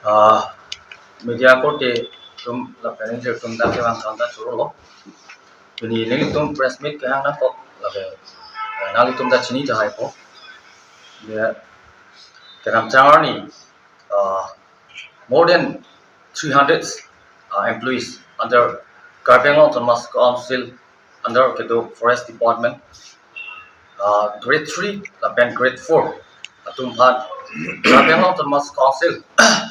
Ah, media ko te tum la planning je tum da ke wang thang da churu lo. Tuni ning tum press meet ke hang na ko la ke na li tum da chini ja hai ko. Ya ke nam chang ni more than 300 employees under Karpeng Autonomous Council under Kedo Forest Department. Grade 3 dan grade 4 atumhan Karpeng Autonomous Council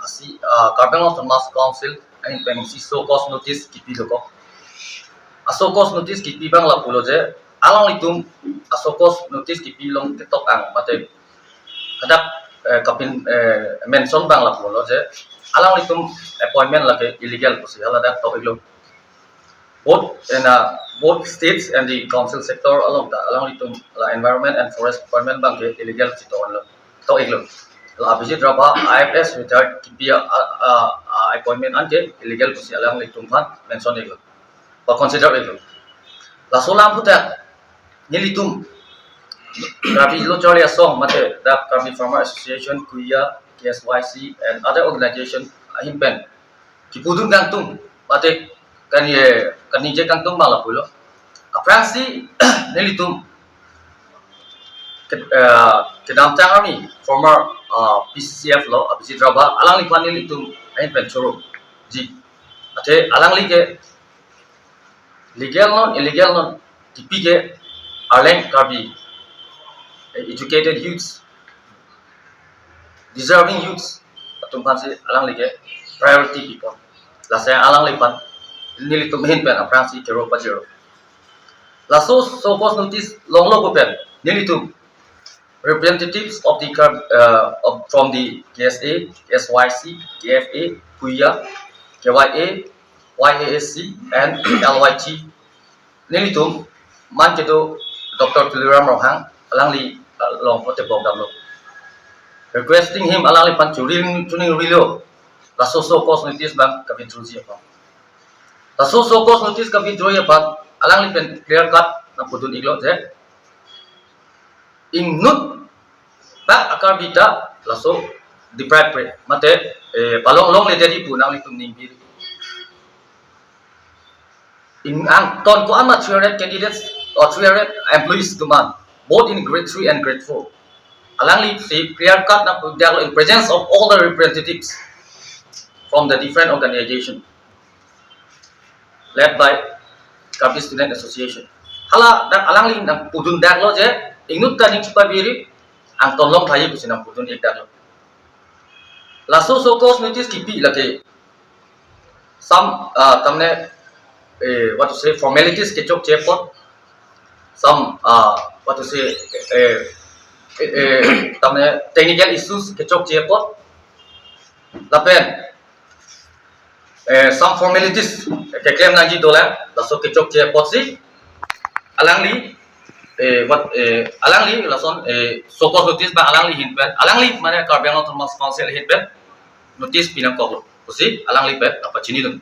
asi Karpeng Autonomous Council ang pensi so cost notice kipi loko aso cost notice kipi bang la pulo je alang itum aso cost notice kipi long ketok ang mate kadak kapin mention bang la pulo je alang itum appointment la ke illegal kusi hala dak to iglo both states and the council sector along itu environment and forest department bang ke illegal sito on to iglo la abhijit rabha IFS retired kipia appointment ante illegal kusi alang itu pan mention iglo or consider iglo la solam puta nilitum rabi lo chori asong mate dap kami farmer association kuya KSYC and other organization himpen kipudun gantung mate kan je kang tum bala pulo aprangsi nelitum kedam tangani former PCCF lo abisi draba alang li pani litum ain penchoro ji ate alang li ke legal non illegal non tipi ke arleng kabi educated youths deserving youths atum pansi alang li ke priority people la saya alang li pan nili to main pen aprangsi kero pajero la so cost notice long lo pen nili to representatives of the from the KSA, SYC, KFA, Kuya, KYA, YASC, and LYT nili to man kedo Dr. Tuliram Rohang alangli long pote bogdam lo requesting him alangli pan tuning rilo la so cost notice bang kabin truji apa so cost notice ka withdraw ya pat alang li pen clear cut na pudun iglo je ingnut ba akar bita laso deprive pre mate palong long le jadi punang li tum ningbi in ang ton ko ama 300 candidates or 300 employees demand both in grade 3 and grade 4 alang li say clear cut na pudalo in presence of all the representatives from the different organization led by Kapi Student Association. Hala dan alang ling nang pudun dak lo je ingut ka ning biri ang tolong thayi kusin nang pudun ek dak lo. Laso so cost notice kipi lake some tamne what to say formalities ke chok chepot some what to say tamne technical issues ke chok chepot lapen some formalities ke claim naji dolan laso ke chok che potsi alang li alang li lason sokos notice ba alang li hinpen alang li mane Karpeng Autonomous Council hinpen notice pinang ko usi alang li pet apa chini dun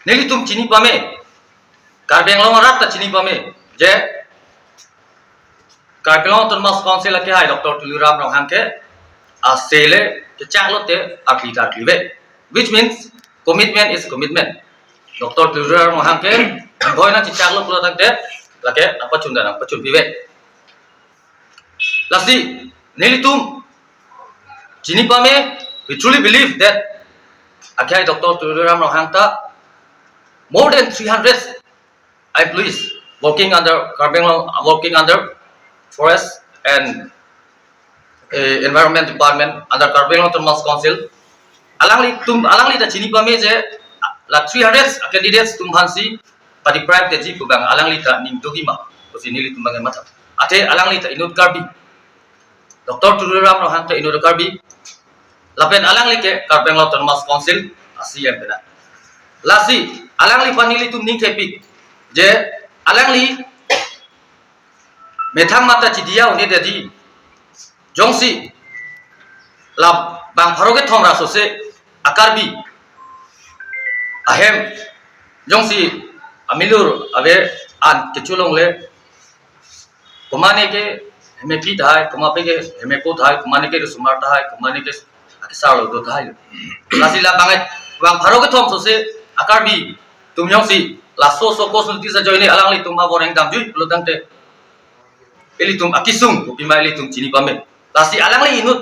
neli tum chini pame Karpeng lo rat ta chini pame je Karpeng Autonomous Council ke hai Dr. Tuliram Rohang ke sele ke chaklo te akli ta klive which means commitment is commitment. Dr. Tuliram Rohang ke boy na chichak lo pulo tak de lake apa chunda na pachun pive. Lastly, nilitum chini pame we truly believe that akhai Dr. Tuliram Rohang ta more than 300 employees working under forest and environment department under Karpeng Autonomous Council alang li ta chini pame je la 300 candidates tumhansi padi deprive te ji kubang alang li ta ning dogi ma usi nili tumbang mata ate alang li ta inut karbi Dr. Tuliram Rohang ta inut karbi lapen alang li ke Karpeng Autonomous Council asiem pena lasi alang li panili tum ning kepik je alang li methang mata chidia uni dedi jongsi la bang pharoge thom raso se akarbi ahem jongsi amilur ave an kechulong le kumane ke heme pi thai kumape ke heme ko thai kumane ke sumar thai kumane ke akisar lo do thai lasi la bang pharo ke thom so se akarbi tum yong si la so kos nuti sa join ni alang li tum aboreng dam ju lo dang te eli tum akisung ko pima eli tum chini pame lasi alang li inut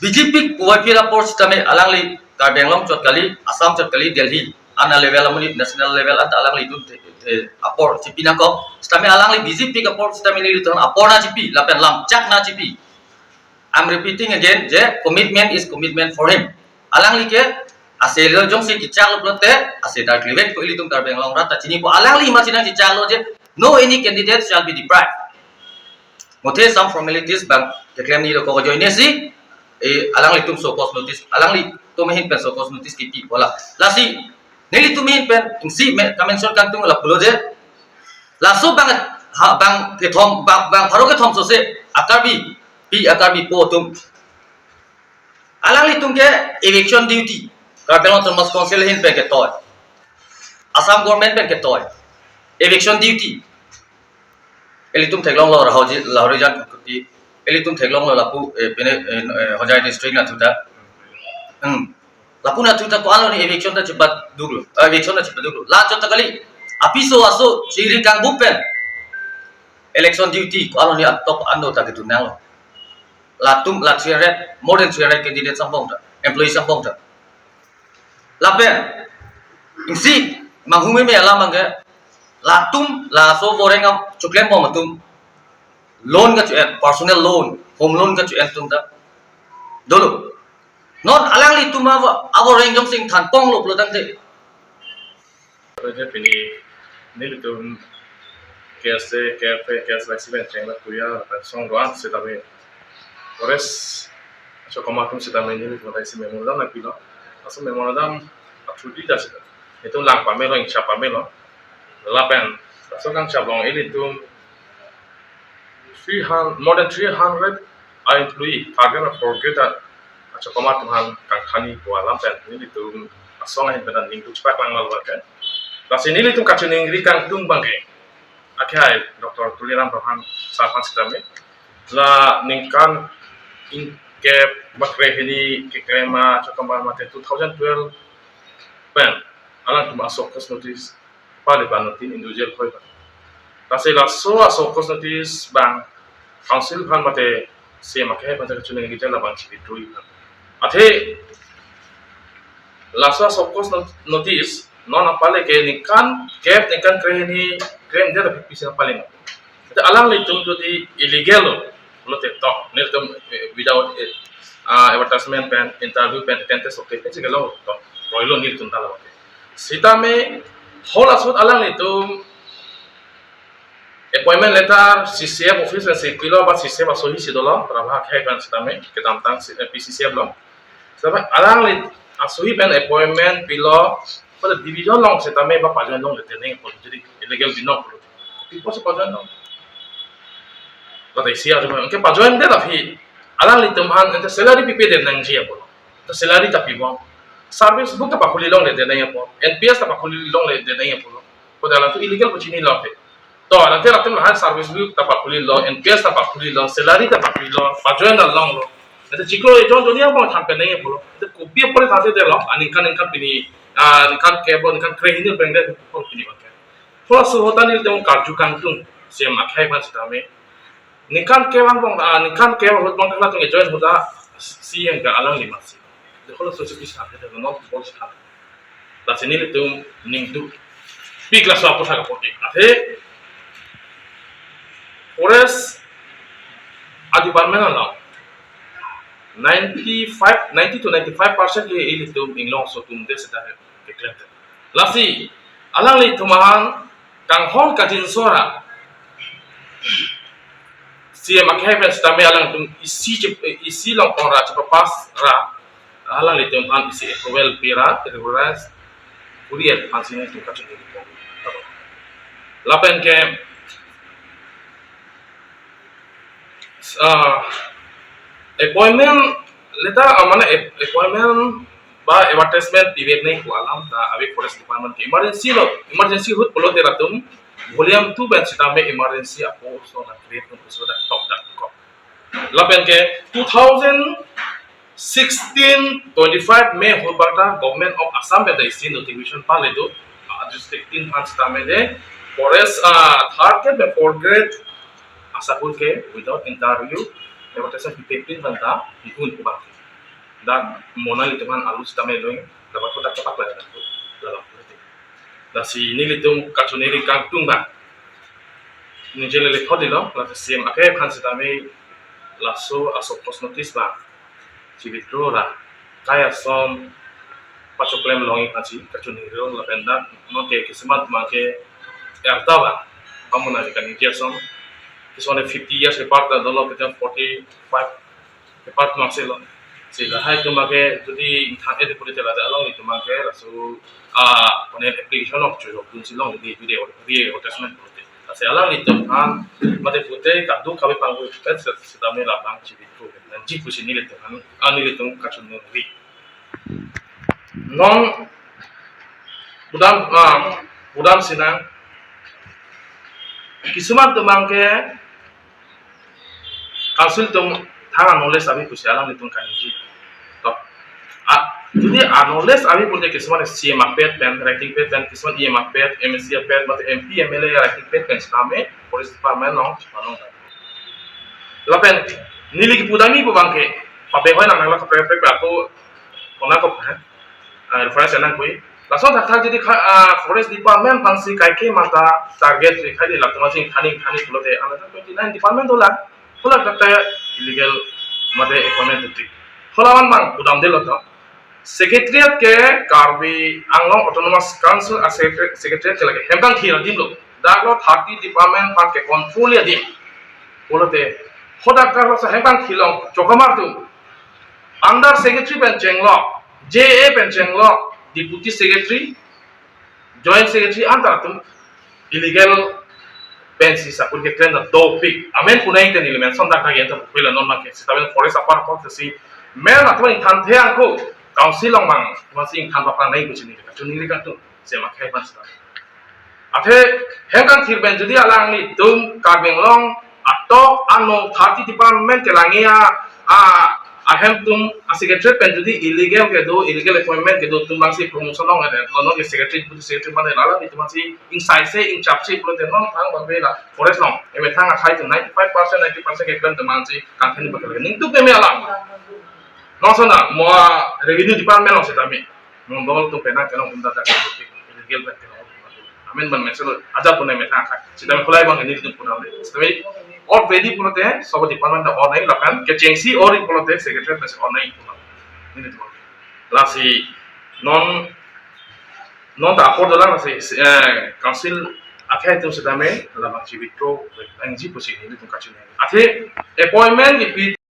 BJP kuwai pira por system alang li ka benglong chot kali Assam chot kali Delhi ana level amuni national level anta alang li tum apor cipina ko system alang li BJP ka por system ni liton apor na cipi lapen lam chak na cipi. I'm repeating again je commitment is commitment for him alang li ke ase lo jong si kichak lo plote ase dar klivet ko ili tum dar benglong rata chini ko alang li ma sinang kichak lo je no any candidate shall be deprived mothe some formalities bang declare ni ko join si alang li tum so cause notice alang li tum hin pen so cause notice ki pi bola lasi neli tum hin pen si kamen short kan tung la pulo je la so bang ke thom bang pharo ke thom so se akarbi po tum alang li tum ke eviction duty Karpelon Thomas Council hin pe ke toy Assam government pe ke toy eviction duty eli tum theklong lo ra hoji lahori jan kuti eli tum theklong lo lapu pene hojai district na thuta lapu na thuta ko alo ni eviction ta chibat duglu eviction ta chibat duglu la chota kali apiso aso chiri kang bupen election duty ko alo ni top ando ta gitu nalo latum la chire more than 300 candidates sambong ta employees sambong ta lapen insi manghume me ala mangge latum la so boreng chuklem mo matum loan ka chuan personal loan home loan ka chuan tum da dolo non alang li tuma aboreng jong sing than pong lo dang te je pini nilitum kese vaccine chengla kuya song roan setame ores so komatum setame ni ko isi memorandum na pilo aso memorandum atrudi da seta itu lang pamelo ing chapa melo lapen so kang chablong ilitum more than 300 are employee target forget that aso komatum han kang khani ko lapen ilitum asong hin benan ning tu cepat lang malwakan lasi nilitum kachuning rikang tung bangke akhai Dr. Tuliram Rohan Sarpan Sidame la ningkan ke bakre hini ke krema chokambar mate 2012 pen alang tu masuk kos notice pale banotin individual khoi lasi la so asok kos notice bang council phan mate se makhe mate chuning gi jala bang chipi tui athe la so asok kos notice non apale ke nikan cap nikan kreni krem dia tapi bisa paling itu alang litum jadi illegal lo TikTok niltum without advertisement pen interview pen tentes oke pen segala to roilo niltum tala oke sita me hola sot alang litum appointment letter CCM office pen sekilo ba CCM asohi sidola trabha khai pen sita me ketam tang PCCM lo sama alang lit asohi pen appointment pilo pada division long setame ba pajon long lete neng pol jadi illegal binok pol tipo se pajon long pada isia cuma ke pajon de tapi alang litum han ente salary pipe de nang jia pol to salary tapi bang service book ta pakuli long lete neng pol NPS ta pakuli long lete neng pol pada alang tu illegal pocini long te to alang te ratum han service book ta pakuli long NPS ta pakuli long salary ta pakuli long pajon da long lo ente jiklo e jon dunia bang thampe neng pol ente kopi pole thate de long aninkan pini nikan kebo nikan krehini bengde pun pini bakke thoda suhota nil temu karju kantung sem akhai pas tame nikan kewang bang nikan kewa hot bang kala tunge join hoda siang ga alang lima si de thoda sosu kisah de no bol sa la senil temu ningdu pigla so apo saga poti athe ores adi barmena la 90 to 95% ye ili tum inglong so tum de seda declare lasi alang li tumahan kang hon katin sora CM akhepen stame alang tum isi long ora chapa pas ra alang li tum han isi approval pira regularize kurier hansine tu kachin di ko lapen ke appointment letter mana appointment ba advertisement event nahi ko alam ta abe forest department ke emergency hut polo de ratum volume 2 ben sita me emergency apo so na create no so da top da ko lapen ke 2016 1625 May Hulbarta Government of Assam beda isi notification pale do district 3 months tame de forest third grade be fourth grade asapul ke without interview evaluation 15 banta dihun ke baki da monali teman alus tame doing dapat kota cepat lah dalam da si ni litung kachuneri kangtung ba ni jele le khodilo la sim ake khan sitame lasso asok post notice ba Cibitro lah, kaya som pasoklem longi kaci kacuni ro la penda no ke kismat make ertawa pamuna kan ini som kisone 50 years apart da dolo kita 45 apart maselo sila hai tumake jodi thane de puri tela da long itu make rasu one application of job dun silong di video attachment ase alang itu kan mate pute kadu kabe pangu pet sedame la bang Cibitro dan jiku sini le kan ani le tung kacun ri non budam sinang kisuman tumangke council tum thang knowledge abi kusi alang le tung kanji to jadi knowledge abi punya kisuman CM pet pen writing pet pen kisuman EM pet MSc pet mate MP MLA writing pet pen same police department long panong lapen nili ki pudami bu bangke pape hoy nang la ka pre aku kona ko reference nang koi langsung tak jadi forest department pangsi kaike mata target rekhai la tumasing khani kulote another 29 department dola kula kata illegal mate equipment tu kholawan bang pudam delo to secretariat ke karbi anglong autonomous council secretariat ke lage hembang thira dimlo daglo 30 department pang ke control ya dim kulote khoda karlo sa hembang thilong chokamar tu under secretary ben chenglo JA ben chenglo deputy secretary joint secretary antara tum illegal pensi sa kun ke claim da do pick amen punai ten element sonda ka yenta pela non ma ke sitaben forest apart pot si mel na tuin than the angko council long mang masing than pa nai ku chini ka chuni ka tu se ma khai pas ate hengkan thir ben judi alang ni tum ka beng long atok ano 30 department ke langia ahem tum secretary pen judi illegal ke do illegal appointment ke do tum bangsi promotion long ada non ke secretary mana lala itu masih inside se in charge se pulo non thang bang bela forest long eme thang khai tu 95% 90% ke kan teman si company bakal ning tu ke me ala non sona mo revenue department long setami mon bol tu pena ke long tum data ke illegal pen ke amen ban mesel aja pun me thang khai setami khulai bang ni tu pun ale setami और वेदी पुलते हैं सब department online लपन के चेंगसी और पुलते secretary plus online पुल ini tu lasi non tak apa dalam lasi council akhir itu sedame dalam Cibitro anji posisi ini tu kacau ni. Akhir appointment di